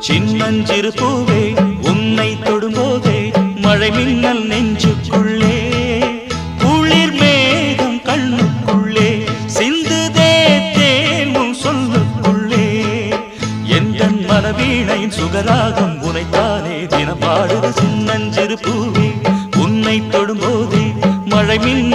சின்னஞ்சிறு பூவே உன்னை தொடும்போதே மழை மின்னல் நெஞ்சுக்குள்ளே குளிர் மேகம் கண்ணுக்குள்ளே சிந்துதே தேனும் சொல்லுக்குள்ளே எந்தன் மனவீணையின் சுகராகம் உனைத்தானே தினம் பாடுது சின்னஞ்சிறு பூவே உன்னை தொடும்போதே மழை மின்னல்